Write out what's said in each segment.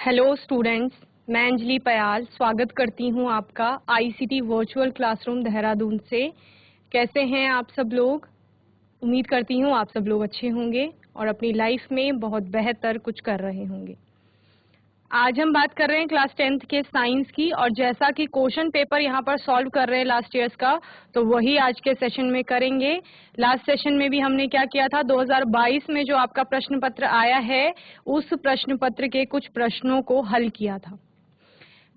Hello students, मैं अंजलि पयाल स्वागत करती हूं आपका आईसीटी वर्चुअल क्लासरूम देहरादून से। कैसे हैं आप सब लोग? उम्मीद करती हूं आप सब लोग अच्छे होंगे और अपनी लाइफ में बहुत बेहतर कुछ कर रहे होंगे। आज हम बात कर रहे हैं क्लास 10th के साइंस की, और जैसा कि क्वेश्चन पेपर यहाँ पर सॉल्व कर रहे हैं लास्ट ईयर्स का, तो वही आज के सेशन में करेंगे। लास्ट सेशन में भी हमने क्या किया था, 2022 में जो आपका प्रश्न पत्र आया है उस प्रश्न पत्र के कुछ प्रश्नों को हल किया था।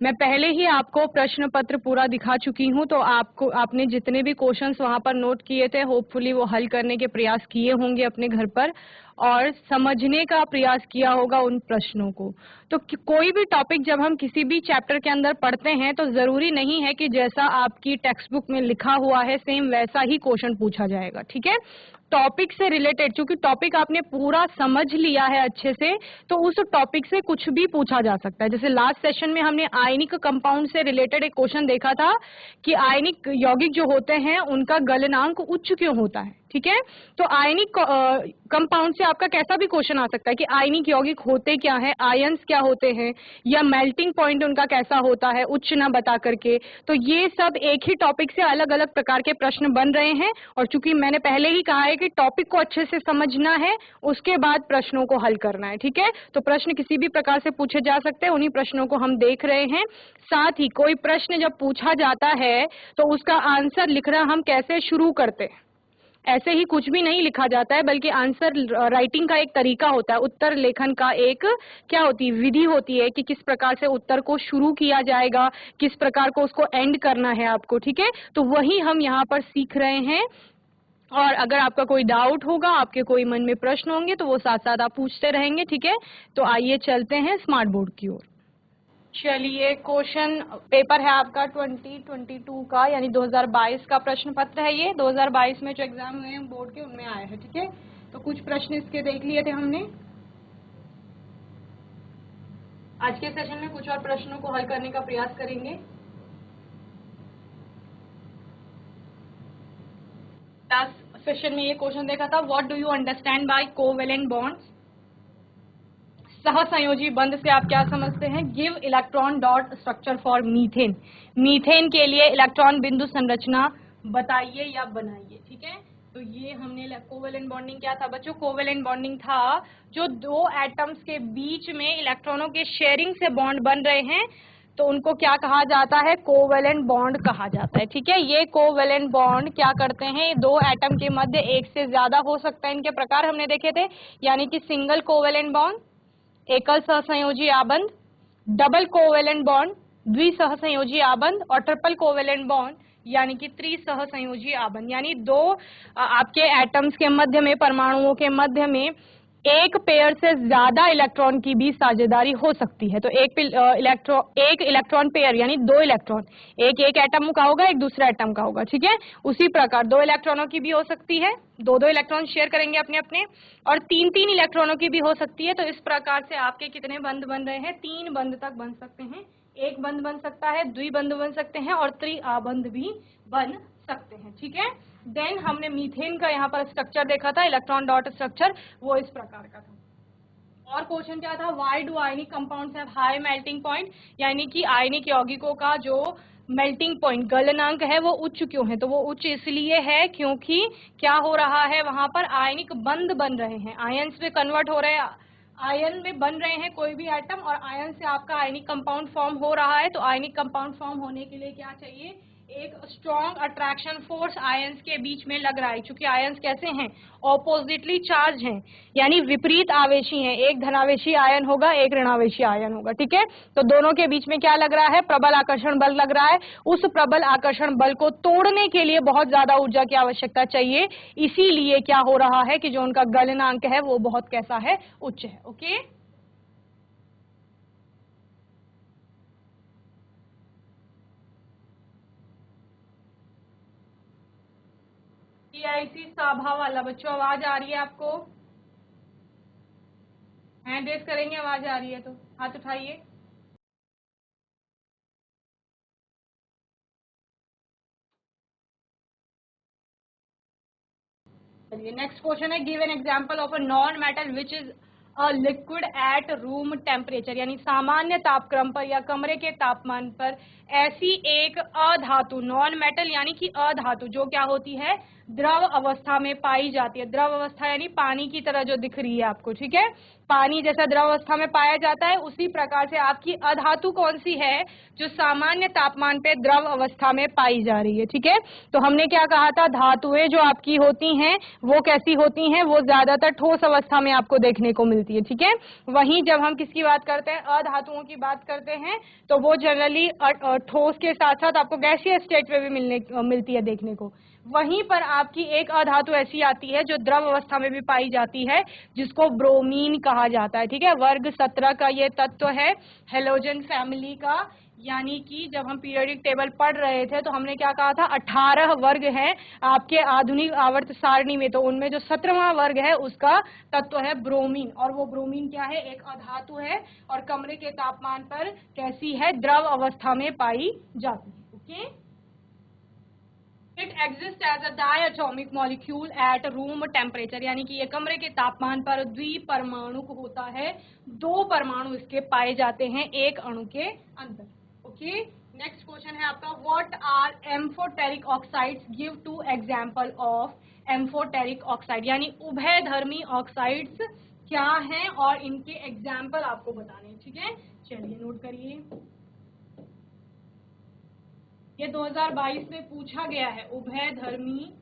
मैं पहले ही आपको प्रश्न पत्र पूरा दिखा चुकी हूं, तो आपने जितने भी क्वेश्चंस वहां पर नोट किए थे, होपफुली वो हल करने के प्रयास किए होंगे अपने घर पर और समझने का प्रयास किया होगा उन प्रश्नों को। तो कोई भी टॉपिक जब हम किसी भी चैप्टर के अंदर पढ़ते हैं तो जरूरी नहीं है कि जैसा आपकी टेक्स्ट बुक में लिखा हुआ है सेम वैसा ही क्वेश्चन पूछा जाएगा, ठीक है। टॉपिक से रिलेटेड, क्योंकि टॉपिक आपने पूरा समझ लिया है अच्छे से, तो उस टॉपिक से कुछ भी पूछा जा सकता है। जैसे लास्ट सेशन में हमने आयनिक कंपाउंड से रिलेटेड एक क्वेश्चन देखा था कि आयनिक यौगिक जो होते हैं उनका गलनांक उच्च क्यों होता है, ठीक है। तो आयनिक कंपाउंड से आपका कैसा भी क्वेश्चन आ सकता है कि आयनिक यौगिक होते क्या है, आयंस क्या होते हैं, या मेल्टिंग पॉइंट उनका कैसा होता है उच्च न बता करके। तो ये सब एक ही टॉपिक से अलग अलग प्रकार के प्रश्न बन रहे हैं, और चूंकि मैंने पहले ही कहा है कि टॉपिक को अच्छे से समझना है, उसके बाद प्रश्नों को हल करना है, ठीक है। तो प्रश्न किसी भी प्रकार से पूछे जा सकते हैं, उन्हीं प्रश्नों को हम देख रहे हैं। साथ ही कोई प्रश्न जब पूछा जाता है तो उसका आंसर लिखना हम कैसे शुरू करते हैं, ऐसे ही कुछ भी नहीं लिखा जाता है, बल्कि आंसर राइटिंग का एक तरीका होता है, उत्तर लेखन का एक क्या होती है, विधि होती है कि किस प्रकार से उत्तर को शुरू किया जाएगा, किस प्रकार को उसको एंड करना है आपको, ठीक है। तो वही हम यहाँ पर सीख रहे हैं। और अगर आपका कोई डाउट होगा, आपके कोई मन में प्रश्न होंगे, तो वो साथ साथ आप पूछते रहेंगे, ठीक है। तो आइए चलते हैं स्मार्ट बोर्ड की ओर। चलिए, क्वेश्चन पेपर है आपका 2022 का, यानी 2022 का प्रश्न पत्र है ये। 2022 में जो एग्जाम हुए हैं बोर्ड के, उनमें आए हैं, ठीक है। तो कुछ प्रश्न इसके देख लिए थे हमने। आज के सेशन में कुछ और प्रश्नों को हल करने का प्रयास करेंगे। लास्ट सेशन में ये क्वेश्चन देखा था, what do you understand by covalent bonds. सहसंयोजी बंध से आप क्या समझते हैं। Give electron dot structure for methane. Methane के लिए इलेक्ट्रॉन बिंदु संरचना बताइए या बनाइए, ठीक है। तो ये हमने कोवेलेंट बॉन्डिंग क्या था बच्चों, कोवेलेंट बॉन्डिंग था जो दो एटम्स के बीच में इलेक्ट्रॉनों के शेयरिंग से बॉन्ड बन रहे हैं, तो उनको क्या कहा जाता है, कोवेलेंट बॉन्ड कहा जाता है, ठीक है। ये कोवेलेंट बॉन्ड क्या करते हैं, दो एटम के मध्य एक से ज्यादा हो सकता है, इनके प्रकार हमने देखे थे, यानी कि सिंगल कोवेलेंट बॉन्ड, एकल सहसंयोजी आबंध, डबल कोवेलेंट बॉन्ड द्विसहसंयोजी आबंध, और ट्रिपल कोवेलेंट बॉन्ड यानी कि त्रिसहसंयोजी आबंध। यानी दो आपके एटम्स के मध्य में, परमाणुओं के मध्य में एक पेयर से ज्यादा इलेक्ट्रॉन की भी साझेदारी हो सकती है। तो एक इलेक्ट्रॉन पेयर यानी दो इलेक्ट्रॉन, एक एटम का होगा, एक दूसरा एटम का होगा, ठीक है। उसी प्रकार दो इलेक्ट्रॉनों की भी हो सकती है, दो दो इलेक्ट्रॉन शेयर करेंगे अपने अपने, और तीन तीन इलेक्ट्रॉनों की भी हो सकती है। तो इस प्रकार से आपके कितने बंध बन रहे हैं, तीन बंध तक बन सकते हैं। एक बंध बन सकता है, द्विबंध बन सकते हैं, और त्रिआबंध भी बन सकते हैं, ठीक है। देन हमने मीथेन का यहाँ पर स्ट्रक्चर देखा था, इलेक्ट्रॉन डॉट स्ट्रक्चर, वो इस प्रकार का था। और क्वेश्चन क्या था, why do ionic compounds have high melting point, यानी कि आयनिक यौगिकों का जो मेल्टिंग पॉइंट गलनांक है वो उच्च क्यों है। तो वो उच्च इसलिए है क्योंकि क्या हो रहा है, वहां पर आयनिक बंध बन रहे हैं, आयंस में कन्वर्ट हो रहे हैं, आयन में बन रहे हैं कोई भी एटम, और आयन से आपका आयनिक कंपाउंड फॉर्म हो रहा है। तो आयनिक कंपाउंड फॉर्म होने के लिए क्या चाहिए, एक स्ट्रॉन्ग अट्रैक्शन फोर्स आयंस के बीच में लग रहा है, क्योंकि आयंस कैसे हैं, ऑपोजिटली चार्ज हैं, यानी विपरीत आवेशी हैं। एक धनावेशी आयन होगा, एक ऋणावेशी आयन होगा, ठीक है। तो दोनों के बीच में क्या लग रहा है, प्रबल आकर्षण बल लग रहा है। उस प्रबल आकर्षण बल को तोड़ने के लिए बहुत ज्यादा ऊर्जा की आवश्यकता चाहिए, इसीलिए क्या हो रहा है कि जो उनका गलनांक है वो बहुत कैसा है, उच्च है, ओके। पीआईसी साभा वाला बच्चों, आवाज आ रही है आपको, हैंड रेस करेंगे, आवाज आ रही है तो हाथ उठाइए। चलिए, नेक्स्ट क्वेश्चन है, give an example of a non metal which is a liquid at room temperature, यानी सामान्य तापक्रम पर या कमरे के तापमान पर ऐसी एक अधातु, नॉन मेटल यानी कि अधातु, जो क्या होती है, द्रव अवस्था में पाई जाती है। द्रव अवस्था यानी पानी की तरह जो दिख रही है आपको, ठीक है, पानी जैसा द्रव अवस्था में पाया जाता है, उसी प्रकार से आपकी अधातु कौन सी है, जो सामान्य तापमान पे द्रव अवस्था में पाई जा रही है, ठीक है। तो हमने क्या कहा था, धातुएं जो आपकी होती हैं वो कैसी होती हैं, वो ज्यादातर ठोस अवस्था में आपको देखने को मिलती है, ठीक है। वहीं जब हम किसकी बात करते हैं, अधातुओं की बात करते हैं, तो वो जनरली ठोस के साथ साथ आपको गैसीय स्टेट पे भी मिलती है देखने को। वहीं पर आपकी एक अधातु ऐसी आती है जो द्रव अवस्था में भी पाई जाती है, जिसको ब्रोमीन कहा जाता है, ठीक है। वर्ग 17 का ये तत्व है हेलोजन फैमिली का, यानी कि जब हम पीरियोडिक टेबल पढ़ रहे थे तो हमने क्या कहा था, 18 वर्ग है आपके आधुनिक आवर्त सारणी में, तो उनमें जो 17वां वर्ग है उसका तत्व है ब्रोमीन। और वो ब्रोमीन क्या है, एक अधातु है और कमरे के तापमान पर कैसी है, द्रव अवस्था में पाई जाती है, okay. It exist as a diatomic molecule at room temperature, यानी कि ये कमरे के तापमान पर द्विपरमाणुक होता है, दो परमाणु इसके पाए जाते हैं एक अणु के अंदर, ओके। नेक्स्ट क्वेश्चन है आपका, what are amphoteric oxides, give two example of amphoteric oxide, यानी उभयधर्मी ऑक्साइड्स क्या हैं और इनके एग्जाम्पल आपको बताने हैं, ठीक है। चलिए नोट करिए, ये 2022 में पूछा गया है, उभयधर्मी।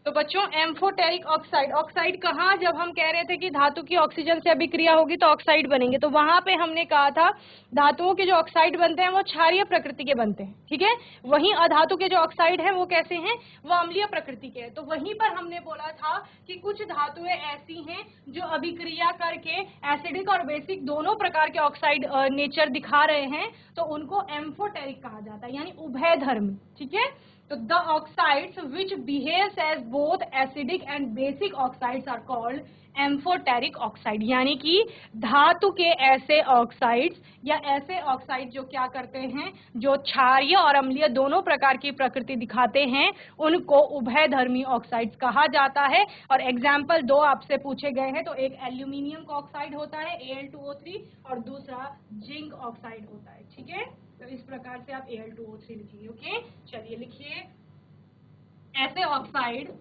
तो बच्चों एम्फोटेरिक ऑक्साइड, ऑक्साइड कहाँ, जब हम कह रहे थे कि धातु की ऑक्सीजन से अभिक्रिया होगी तो ऑक्साइड बनेंगे, तो वहां पे हमने कहा था धातुओं के जो ऑक्साइड बनते हैं वो क्षारीय प्रकृति के बनते हैं, ठीक है। वहीं अधातु के जो ऑक्साइड हैं वो कैसे हैं, वो अम्लीय प्रकृति के हैं। तो वहीं पर हमने बोला था कि कुछ धातुएं ऐसी हैं जो अभिक्रिया करके एसिडिक और बेसिक दोनों प्रकार के ऑक्साइड नेचर दिखा रहे हैं, तो उनको एम्फोटेरिक कहा जाता है, यानी उभयधर्मी, ठीक है। तो the oxides which behaves as both acidic and basic oxides are called amphoteric oxide, यानी कि धातु के ऐसे ऑक्साइड्स या ऐसे ऑक्साइड जो क्या करते हैं, जो क्षारीय और अम्लीय दोनों प्रकार की प्रकृति दिखाते हैं, उनको उभयधर्मी ऑक्साइड्स कहा जाता है। और एग्जाम्पल दो आपसे पूछे गए हैं, तो एक एल्यूमिनियम का ऑक्साइड होता है Al2O3 और दूसरा जिंक ऑक्साइड होता है, ठीक है। तो इस प्रकार से आप Al2O3 लिखिए, ओके। चलिए लिखिए, ऐसे ऑक्साइड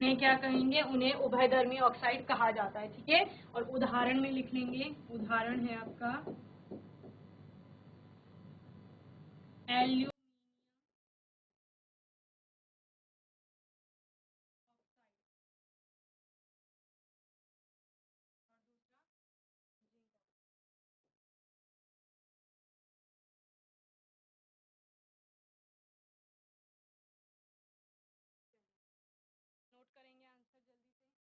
में क्या कहेंगे, उन्हें उभयधर्मी ऑक्साइड कहा जाता है, ठीक है। और उदाहरण में लिख लेंगे, उदाहरण है आपका एल्यू नोट करेंगे आंसर जल्दी से।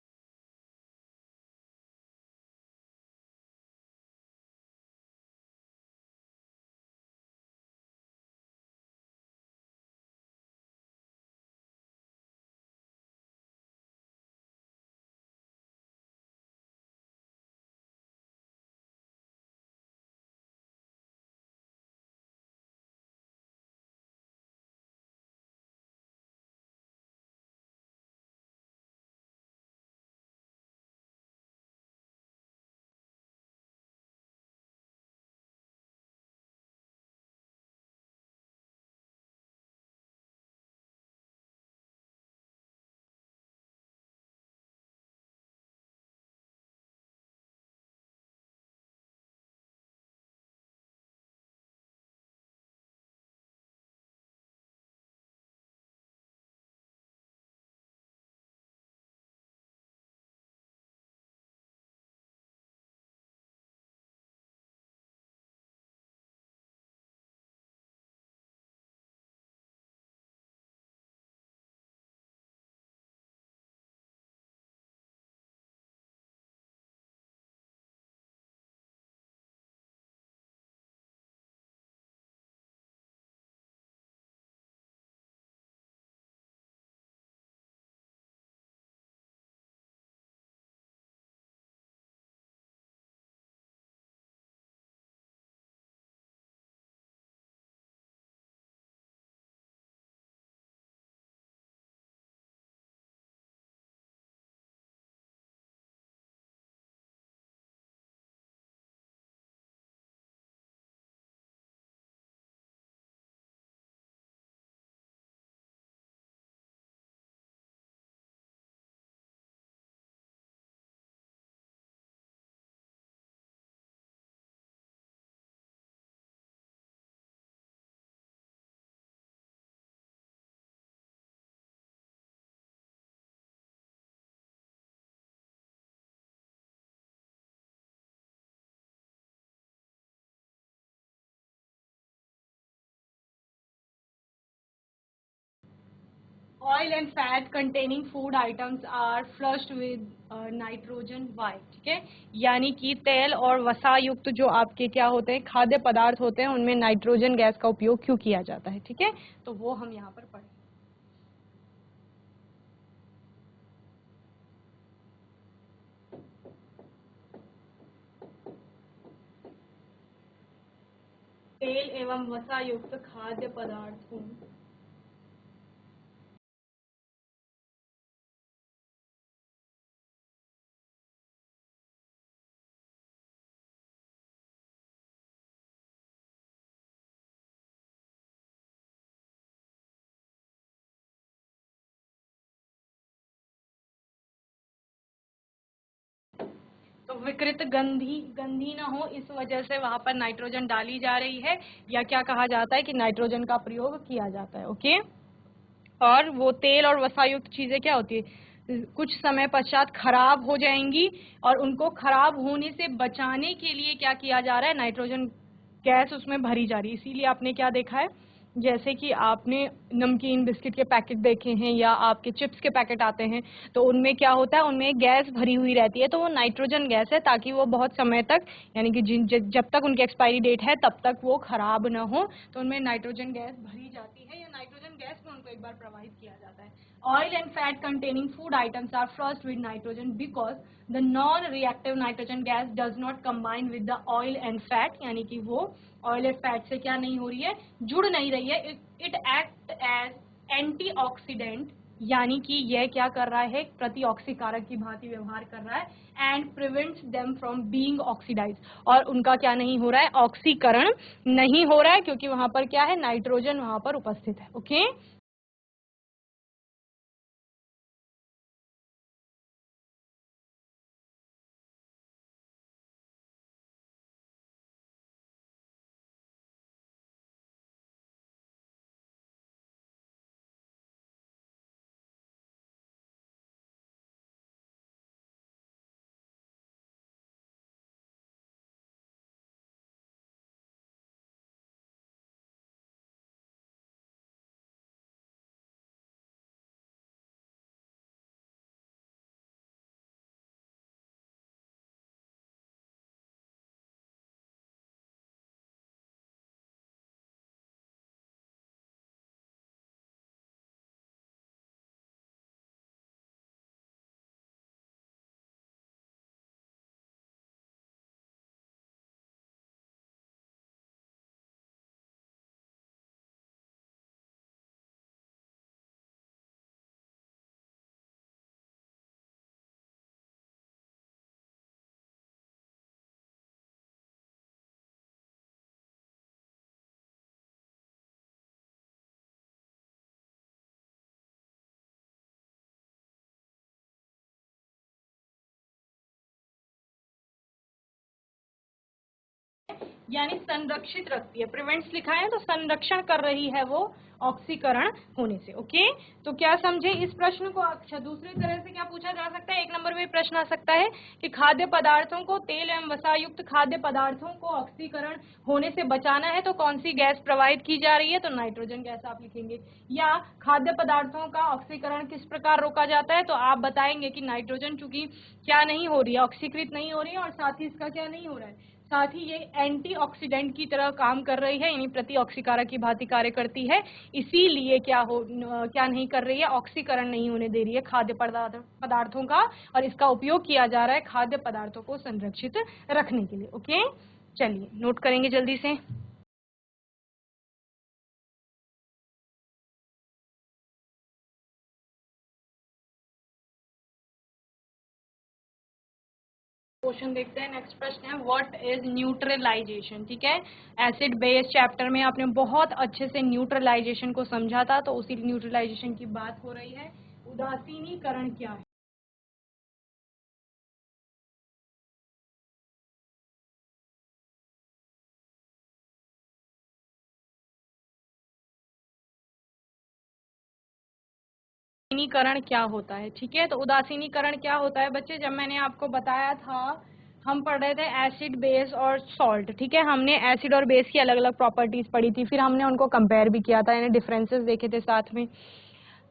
Oil and fat containing food items are flushed with nitrogen why, ठीक है, यानी कि तेल और वसा युक्त जो आपके क्या होते हैं खाद्य पदार्थ होते हैं उनमें नाइट्रोजन गैस का उपयोग क्यों किया जाता है, ठीक है, तो वो हम यहाँ पर पढ़ें। तेल एवं वसा युक्त खाद्य पदार्थों तो विकृत गंधी ना हो इस वजह से वहां पर नाइट्रोजन डाली जा रही है, या क्या कहा जाता है कि नाइट्रोजन का प्रयोग किया जाता है। ओके, और वो तेल और वसायुक्त चीजें क्या होती है कुछ समय पश्चात खराब हो जाएंगी, और उनको खराब होने से बचाने के लिए क्या किया जा रहा है, नाइट्रोजन गैस उसमें भरी जा रही है। इसीलिए आपने क्या देखा है, जैसे कि आपने नमकीन बिस्किट के पैकेट देखे हैं या आपके चिप्स के पैकेट आते हैं, तो उनमें क्या होता है, उनमें गैस भरी हुई रहती है, तो वो नाइट्रोजन गैस है ताकि वो बहुत समय तक, यानी कि जब तक उनकी एक्सपायरी डेट है तब तक वो खराब ना हो, तो उनमें नाइट्रोजन गैस भरी जाती है या नाइट्रोजन गैस में उनको एक बार प्रवाहित किया जाता है। Oil and fat containing food items are flushed with nitrogen because the non-reactive nitrogen gas does not combine with the oil and fat, यानी कि वो ऑयल और फैट से क्या नहीं हो रही है, जुड़ नहीं रही है। इट एक्ट एज एंटीऑक्सीडेंट, यानी कि यह क्या कर रहा है, प्रतिऑक्सीकारक की भांति व्यवहार कर रहा है, and prevents them from being oxidise, और उनका क्या नहीं हो रहा है, ऑक्सीकरण नहीं हो रहा है, क्योंकि वहां पर क्या है, नाइट्रोजन वहां पर उपस्थित है। ओके, यानी संरक्षित रखती है, प्रिवेंट्स लिखा है तो संरक्षण कर रही है वो ऑक्सीकरण होने से। ओके, तो क्या समझे इस प्रश्न को। अच्छा, दूसरी तरह से क्या पूछा जा सकता है, एक नंबर में प्रश्न आ सकता है कि खाद्य पदार्थों को, तेल एवं वसा युक्त खाद्य पदार्थों को ऑक्सीकरण होने से बचाना है तो कौन सी गैस प्रवाहित की जा रही है, तो नाइट्रोजन गैस आप लिखेंगे। या खाद्य पदार्थों का ऑक्सीकरण किस प्रकार रोका जाता है, तो आप बताएंगे कि नाइट्रोजन चूंकि क्या नहीं हो रही है, ऑक्सीकृत नहीं हो रही है, और साथ ही इसका क्या नहीं हो रहा है, साथ ही ये एंटीऑक्सीडेंट की तरह काम कर रही है, यानी प्रतिऑक्सीकारक की भांति कार्य करती है, इसीलिए क्या नहीं कर रही है, ऑक्सीकरण नहीं होने दे रही है खाद्य पदार्थों का, और इसका उपयोग किया जा रहा है खाद्य पदार्थों को संरक्षित रखने के लिए। ओके, चलिए नोट करेंगे जल्दी से। क्वेश्चन देखते हैं, नेक्स्ट प्रश्न है व्हाट इज न्यूट्रलाइजेशन। ठीक है, एसिड बेस चैप्टर में आपने बहुत अच्छे से न्यूट्रलाइजेशन को समझा था, तो उसी न्यूट्रलाइजेशन की बात हो रही है। उदासीनीकरण क्या है, उदासीनीकरण क्या होता है। ठीक है, तो उदासीनीकरण क्या होता है बच्चे, जब मैंने आपको बताया था, हम पढ़ रहे थे एसिड बेस और सॉल्ट। ठीक है, हमने एसिड और बेस की अलग अलग प्रॉपर्टीज पढ़ी थी, फिर हमने उनको कंपेयर भी किया था, यानी डिफरेंसेस देखे थे साथ में।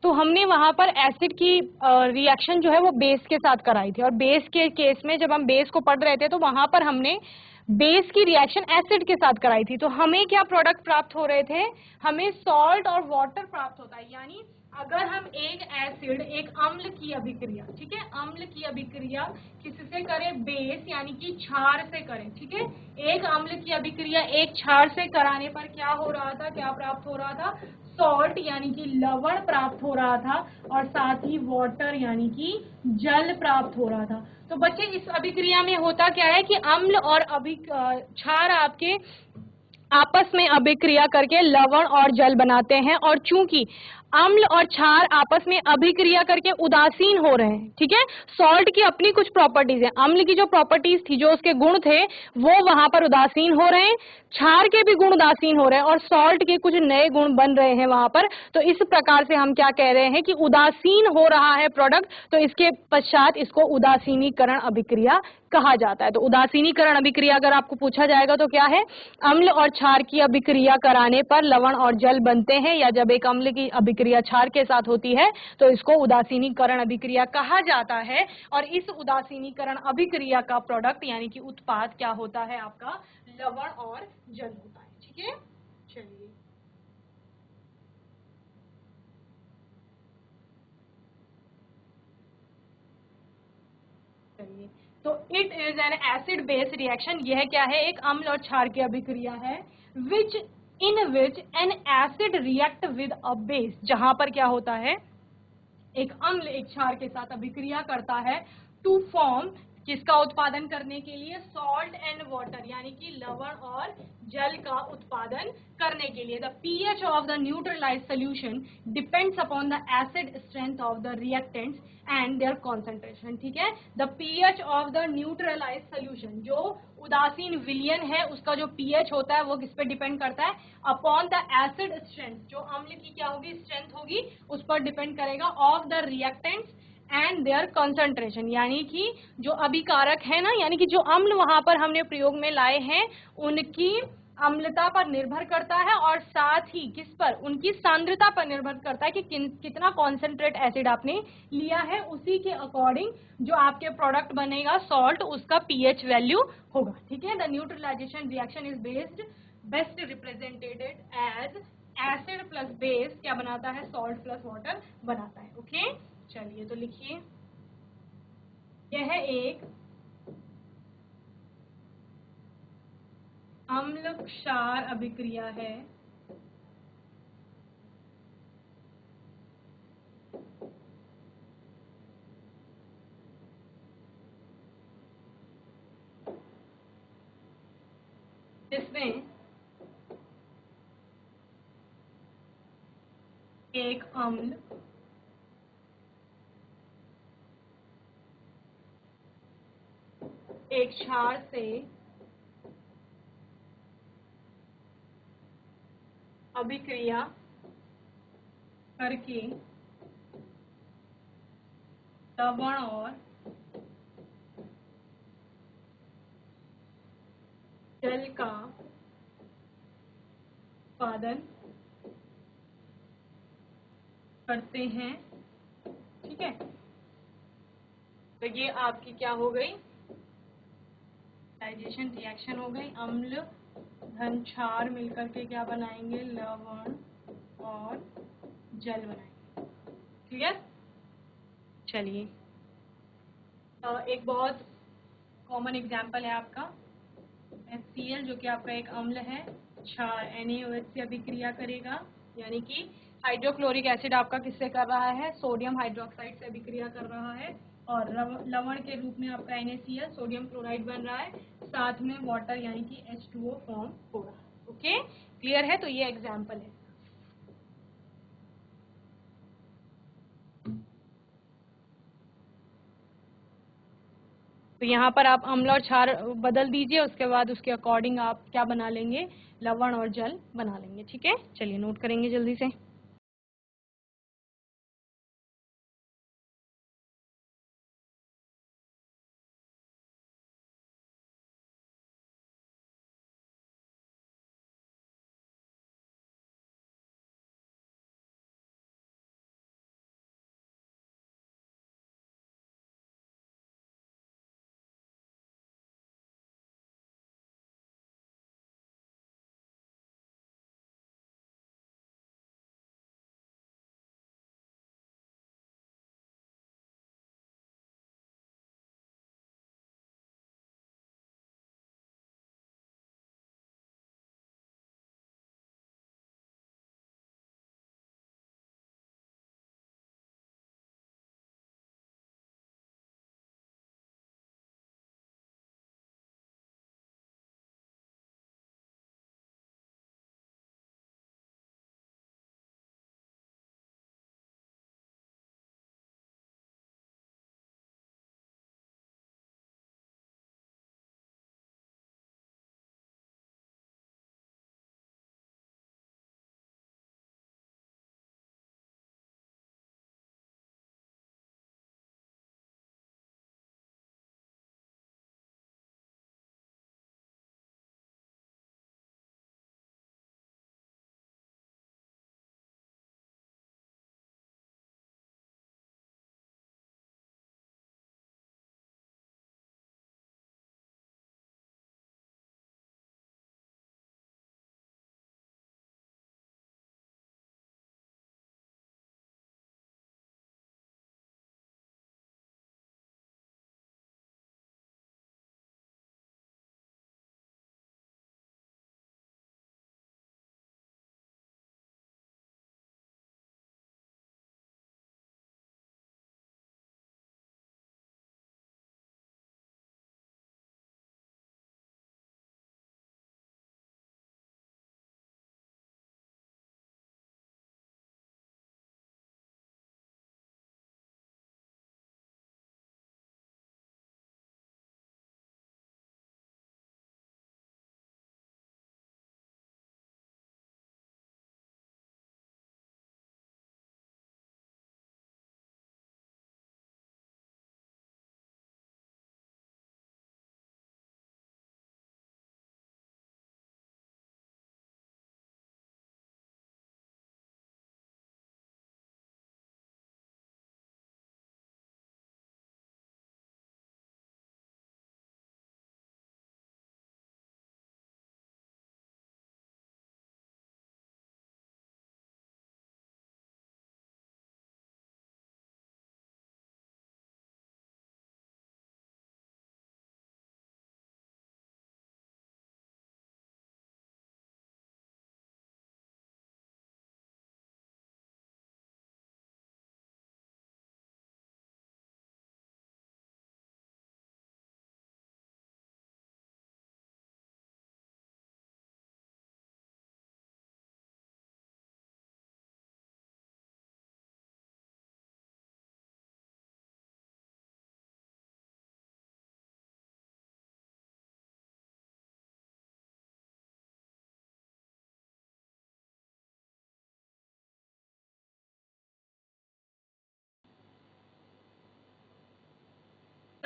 तो हमने वहां पर एसिड की रिएक्शन जो है वो बेस के साथ कराई थी, और बेस के केस में जब हम बेस को पढ़ रहे थे तो वहां पर हमने बेस की रिएक्शन एसिड के साथ कराई थी। तो हमें क्या प्रोडक्ट प्राप्त हो रहे थे, हमें सॉल्ट और वाटर प्राप्त होता है। यानी अगर हम एक एसिड, एक अम्ल की अभिक्रिया, ठीक है, अम्ल की अभिक्रिया किससे करें, बेस यानी कि क्षार से करें, ठीक है, एक अम्ल की अभिक्रिया एक क्षार से कराने पर क्या हो रहा था, क्या प्राप्त हो रहा था, सॉल्ट यानी कि लवण प्राप्त हो रहा था, और साथ ही वाटर यानी कि जल प्राप्त हो रहा था। तो बच्चे इस अभिक्रिया में होता क्या है कि अम्ल और क्षार आपके आपस में अभिक्रिया करके लवण और जल बनाते हैं, और चूंकि अम्ल और क्षार आपस में अभिक्रिया करके उदासीन हो रहे हैं, ठीक है, सॉल्ट की अपनी कुछ प्रॉपर्टीज है, अम्ल की जो प्रॉपर्टीज थी, जो उसके गुण थे, वो वहां पर उदासीन हो रहे हैं, क्षार के भी गुण उदासीन हो रहे हैं, और सॉल्ट के कुछ नए गुण बन रहे हैं वहां पर। तो इस प्रकार से हम क्या कह रहे हैं कि उदासीन हो रहा है प्रोडक्ट, तो इसके पश्चात इसको उदासीनीकरण अभिक्रिया कहा जाता है। तो उदासीनीकरण अभिक्रिया अगर आपको पूछा जाएगा तो क्या है, अम्ल और क्षार की अभिक्रिया कराने पर लवण और जल बनते हैं, या जब एक अम्ल की अभिक्रिया क्षार के साथ होती है तो इसको उदासीनीकरण अभिक्रिया कहा जाता है। और इस उदासीनीकरण अभिक्रिया का प्रोडक्ट यानी कि उत्पाद क्या होता है, आपका लवण और जल होता है, ठीक है। चलिए, तो it is an acid base reaction, यह क्या है, एक अम्ल और क्षार की अभिक्रिया है, which in which an acid react with a base, जहां पर क्या होता है, एक अम्ल एक क्षार के साथ अभिक्रिया करता है, टू फॉर्म, किसका उत्पादन करने के लिए, सॉल्ट एंड वाटर यानी कि लवण और जल का उत्पादन करने के लिए। The pH of the neutralised solution depends upon the acid strength of the reactants and their concentration, ठीक है। The pH of the neutralised solution, जो उदासीन विलयन है उसका जो पीएच होता है वो किस पे डिपेंड करता है, अपॉन द एसिड स्ट्रेंथ, जो अम्ल की क्या होगी, स्ट्रेंथ होगी, उस पर डिपेंड करेगा, of the reactants and there concentration, यानी कि जो अभिकारक है ना, यानी कि जो अम्ल वहां पर हमने प्रयोग में लाए हैं उनकी अम्लता पर निर्भर करता है, और साथ ही किस पर, उनकी सांद्रता पर निर्भर करता है कि कितना कॉन्सेंट्रेट एसिड आपने लिया है, उसी के अकॉर्डिंग जो आपके प्रोडक्ट बनेगा सॉल्ट, उसका पीएच वैल्यू होगा, ठीक है। The neutralisation reaction is best represented as acid plus base क्या बनाता है, सॉल्ट प्लस वाटर बनाता है, ओके। चलिए, तो लिखिए, यह एक अम्ल क्षार अभिक्रिया है जिसमें एक अम्ल एक क्षार से अभिक्रिया करके लवण और जल का उत्पादन करते हैं, ठीक है। तो ये आपकी क्या हो गई, डाइजेशन रिएक्शन हो गई, अम्ल धन क्षार मिलकर के क्या बनाएंगे, लवण और जल बनाएंगे, ठीक है। चलिए, एक बहुत कॉमन एग्जाम्पल है आपका HCl, जो कि आपका एक अम्ल है, क्षार NaOH से अभिक्रिया करेगा, यानी कि हाइड्रोक्लोरिक एसिड आपका किससे कर रहा है, सोडियम हाइड्रोक्साइड से अभिक्रिया कर रहा है, और लवण के रूप में आपका NaCl सोडियम क्लोराइड बन रहा है, साथ में वाटर यानी कि H2O फॉर्म हो रहा है, ओके, क्लियर है। तो ये एग्जाम्पल है। तो यहाँ पर आप अम्ल और क्षार बदल दीजिए, उसके बाद उसके अकॉर्डिंग आप क्या बना लेंगे, लवण और जल बना लेंगे, ठीक है। चलिए, नोट करेंगे जल्दी से।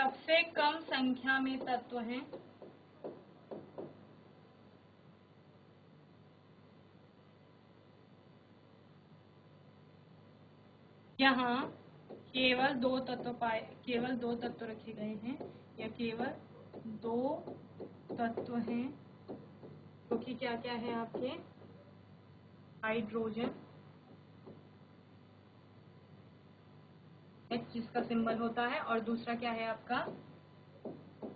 सबसे कम संख्या में तत्व हैं यहाँ केवल दो तत्व रखे गए हैं, या केवल दो तत्व हैं, क्योंकि क्या क्या है आपके हाइड्रोजन H जिसका सिंबल होता है, और दूसरा क्या है आपका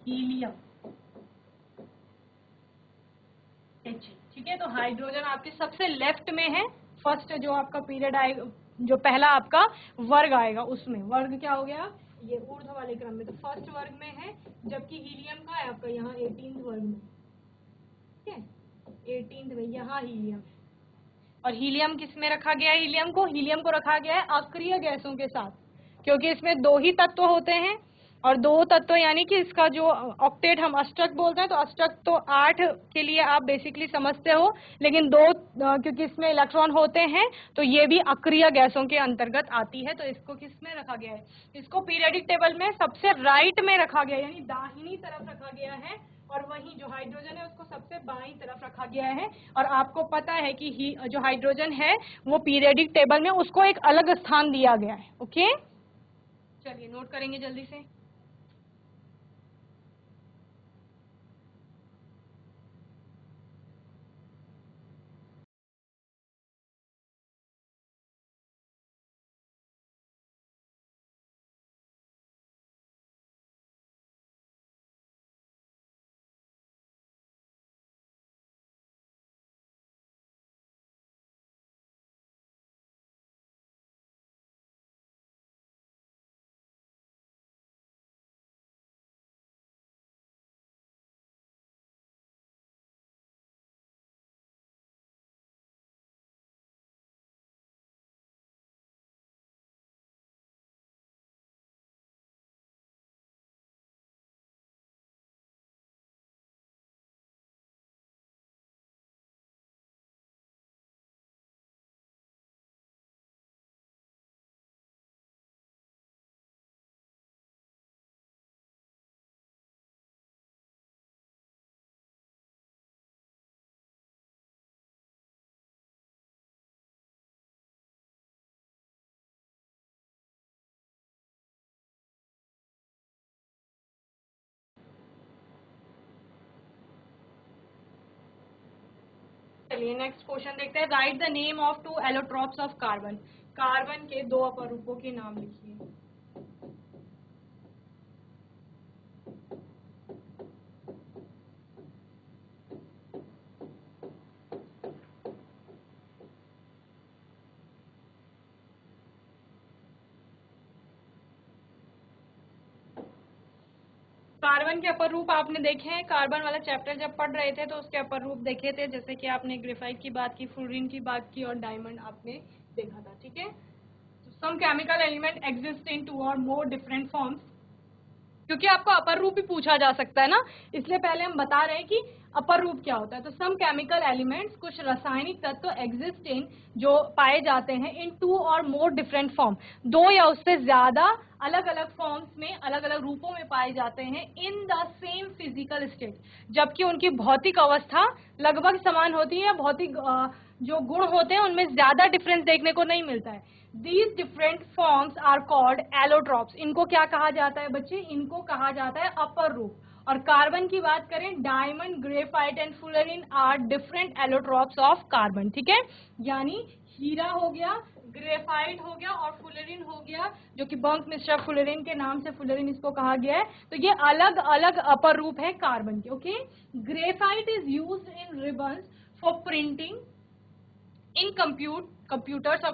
हीलियम H। ठीक है, तो हाइड्रोजन आपके सबसे लेफ्ट में है। फर्स्ट जो आपका पीरियड आएगा, जो पहला आपका वर्ग आएगा, उसमें वर्ग क्या हो गया, ये ऊर्ध्व वाले क्रम में, तो फर्स्ट वर्ग में है, जबकि हीलियम का है आपका यहाँ 18th वर्ग में। ठीक है, 18th में यहाँ हीलियम। और हीलियम किस में रखा गया है? हीलियम को रखा गया है अक्रिय गैसों के साथ, क्योंकि इसमें दो ही तत्व होते हैं, और दो तत्व यानी कि इसका जो ऑक्टेट हम अष्टक बोलते हैं, तो अष्टक तो 8 के लिए आप बेसिकली समझते हो, लेकिन दो क्योंकि इसमें इलेक्ट्रॉन होते हैं, तो ये भी अक्रिय गैसों के अंतर्गत आती है। तो इसको किस में रखा गया है? इसको पीरियडिक टेबल में सबसे राइट में रखा गया है, यानी दाहिनी तरफ रखा गया है, और वहीं जो हाइड्रोजन है उसको सबसे बाईं तरफ रखा गया है। और आपको पता है कि जो हाइड्रोजन है वो पीरियडिक टेबल में उसको एक अलग स्थान दिया गया है। ओके, चलिए नोट करेंगे जल्दी से। चलिए नेक्स्ट क्वेश्चन देखते हैं। Right the name of 2 allotropes of carbon. Carbon के दो अपरूपों के नाम लिखिए। कार्बन के अपर रूप आपने देखे हैं, कार्बन वाला चैप्टर जब पढ़ रहे थे तो उसके अपर रूप देखे थे, जैसे कि आपने ग्रेफाइट की बात की, फ्लोरीन की बात की, और डायमंड आपने देखा था। ठीक है, तो some chemical element exist in 2 और मोर डिफरेंट फॉर्म्स, क्योंकि आपको अपर रूप भी पूछा जा सकता है ना, इसलिए पहले हम बता रहे हैं कि अपर रूप क्या होता है। तो सम केमिकल एलिमेंट्स, कुछ रासायनिक तत्व एग्जिस्ट इन, जो पाए जाते हैं, इन 2 और मोर डिफरेंट फॉर्म, दो या उससे ज्यादा अलग अलग फॉर्म्स में, अलग अलग रूपों में पाए जाते हैं, in the same physical state, जबकि उनकी भौतिक अवस्था लगभग समान होती है, भौतिक जो गुण होते हैं उनमें ज्यादा डिफरेंस देखने को नहीं मिलता है। These different forms are called allotrops। इनको क्या कहा जाता है बच्चे? इनको कहा जाता है अपर रूप। और कार्बन की बात करें, diamond, graphite and fullerene are different allotropes of carbon. ठीक है, यानी हीरा हो गया, ग्रेफाइट हो गया, और फुलरिन हो गया, जो कि बंक मिश्रा फुलरिन के नाम से फुलरिन इसको कहा गया है। तो ये अलग अलग अपर रूप है कार्बन के। Okay, graphite is used in ribbons for printing in computers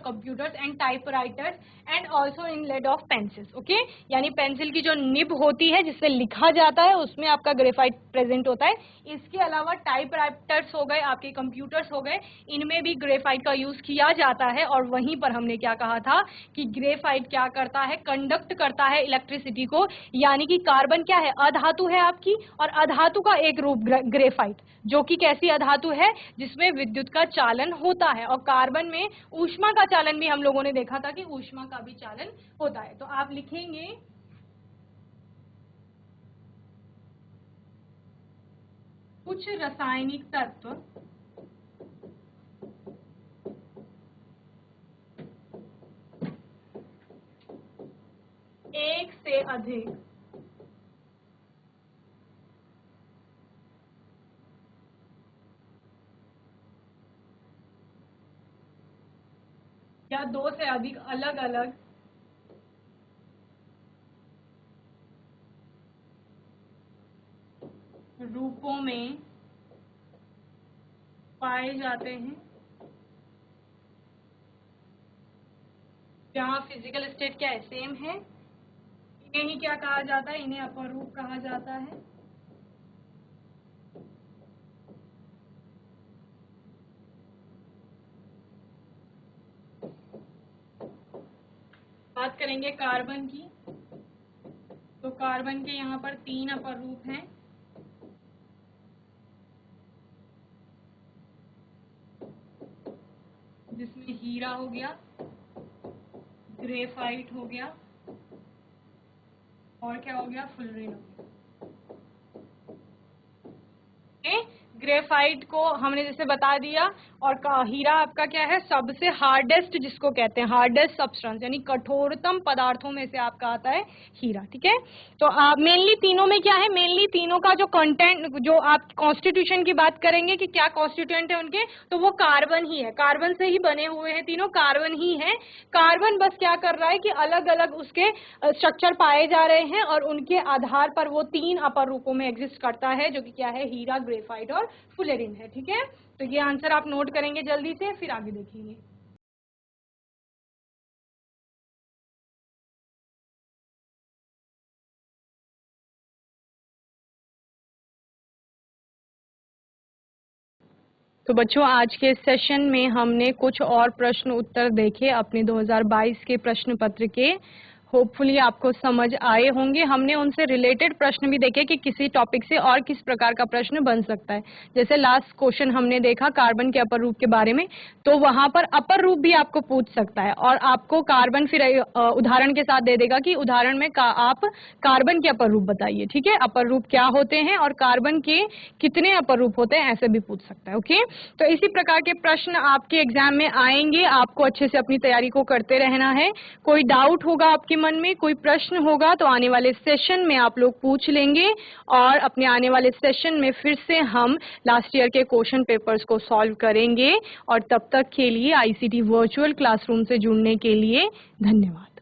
and typewriters and also in lead of pencils। Okay, यानी पेंसिल की जो निब होती है जिससे लिखा जाता है उसमें आपका ग्रेफाइट प्रेजेंट होता है। इसके अलावा टाइपराइटर्स हो गए, आपके कंप्यूटर्स हो गए, इनमें भी ग्रेफाइट का यूज किया जाता है। और वहीं पर हमने क्या कहा था कि ग्रेफाइट क्या करता है? कंडक्ट करता है इलेक्ट्रिसिटी को, यानी कि कार्बन क्या है? अधातु है आपकी, और अधातु का एक रूप ग्रेफाइट, जो कि कैसी अधातु है? जिसमें विद्युत का चालन होता है। और कार्बन में ऊष्मा का चालन भी हम लोगों ने देखा था कि ऊष्मा का भी चालन होता है। तो आप लिखेंगे कुछ रासायनिक तत्व एक से अधिक या दो से अधिक अलग अलग रूपों में पाए जाते हैं, जहाँ फिजिकल स्टेट क्या है, सेम है। इन्हें ही क्या कहा जाता है, इन्हें अपर रूप कहा जाता है। बात करेंगे कार्बन की, तो कार्बन के यहाँ पर 3 अपर रूप हैं। जिसमें हीरा हो गया, ग्रेफाइट हो गया और क्या हो गया, फुलरेन हो गया। ग्रेफाइट को हमने जैसे बता दिया, और हीरा आपका क्या है, सबसे हार्डेस्ट जिसको कहते हैं, हार्डेस्ट सब्सटेंस यानी कठोरतम पदार्थों में से आपका आता है हीरा। ठीक है, तो मेनली तीनों में क्या है, मेनली तीनों का जो कंटेंट, जो आप कॉन्स्टिट्यूशन की बात करेंगे कि क्या कॉन्स्टिट्यूएंट है उनके, तो वो कार्बन ही है, कार्बन से ही बने हुए हैं, तीनों कार्बन ही है। कार्बन बस क्या कर रहा है कि अलग अलग उसके स्ट्रक्चर पाए जा रहे हैं और उनके आधार पर वो 3 अपर रूपों में एग्जिस्ट करता है, जो कि क्या है, हीरा, ग्रेफाइट और फुलेरिन है। ठीक है, तो ये आंसर आप नोट करेंगे जल्दी से, फिर आगे देखेंगे। तो बच्चों, आज के सेशन में हमने कुछ और प्रश्न उत्तर देखे अपने 2022 के प्रश्न पत्र के। होपफुली आपको समझ आए होंगे। हमने उनसे रिलेटेड प्रश्न भी देखे कि किसी टॉपिक से और किस प्रकार का प्रश्न बन सकता है। जैसे लास्ट क्वेश्चन हमने देखा कार्बन के अपर रूप के बारे में, तो वहां पर अपर रूप भी आपको पूछ सकता है और आपको कार्बन फिर उदाहरण के साथ दे देगा कि उदाहरण में आप कार्बन के अपर रूप बताइए। ठीक है, अपर रूप क्या होते हैं और कार्बन के कितने अपर रूप होते हैं, ऐसे भी पूछ सकता है। ओके, तो इसी प्रकार के प्रश्न आपके एग्जाम में आएंगे। आपको अच्छे से अपनी तैयारी को करते रहना है। कोई डाउट होगा आपके मन में, कोई प्रश्न होगा, तो आने वाले सेशन में आप लोग पूछ लेंगे और अपने आने वाले सेशन में फिर से हम लास्ट ईयर के क्वेश्चन पेपर्स को सॉल्व करेंगे। और तब तक के लिए आईसीटी वर्चुअल क्लासरूम से जुड़ने के लिए धन्यवाद।